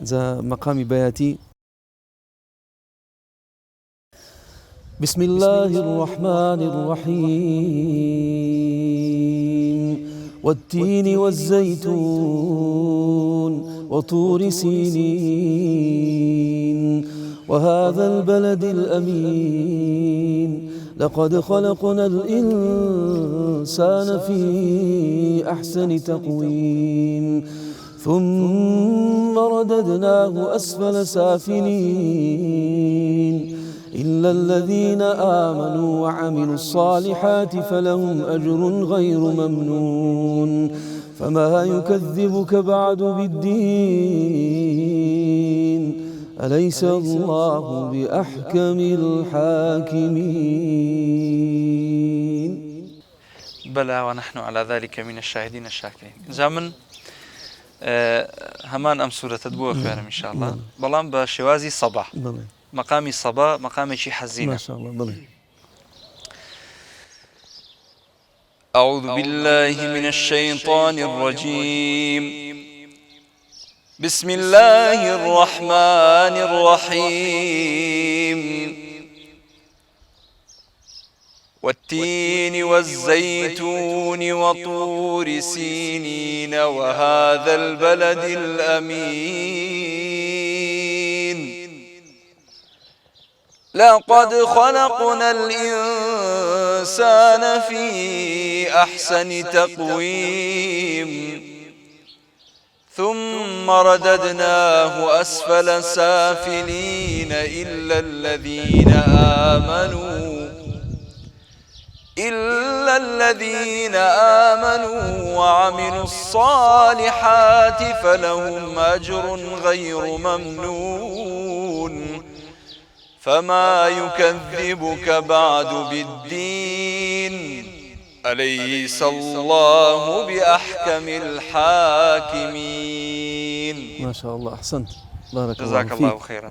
هذا مقام بياتي. بسم الله الرحمن الرحيم والتين والزيتون وطور سينين وهذا البلد الأمين لقد خلقنا الإنسان في أحسن تقويم ثم رددناه أسفل سافلين إلا الذين آمنوا وعملوا الصالحات فلهم أجر غير ممنون فما يكذبك بعد بالدين أليس الله بأحكم الحاكمين. بلى ونحن على ذلك من الشاهدين الشاكرين. زمن همان أم سورة تدبوه خيرا إن شاء الله. بلان بشوازي صباح مقامي صبا مقامي شي حزينة ما شاء الله. أعوذ بالله من الشيطان الرجيم. بسم الله الرحمن الرحيم والتين والزيتون وطور سينين وهذا البلد الأمين لقد خلقنا الإنسان في أحسن تقويم ثم رددناه أسفل سافلين إلا الذين آمنوا وعملوا الصالحات فلهم أجر غير ممنون فما يكذبك بعد بالدين أليس الله بأحكم الحاكمين. ما شاء الله أحسنت، بارك الله فيك. جزاك الله خيرا.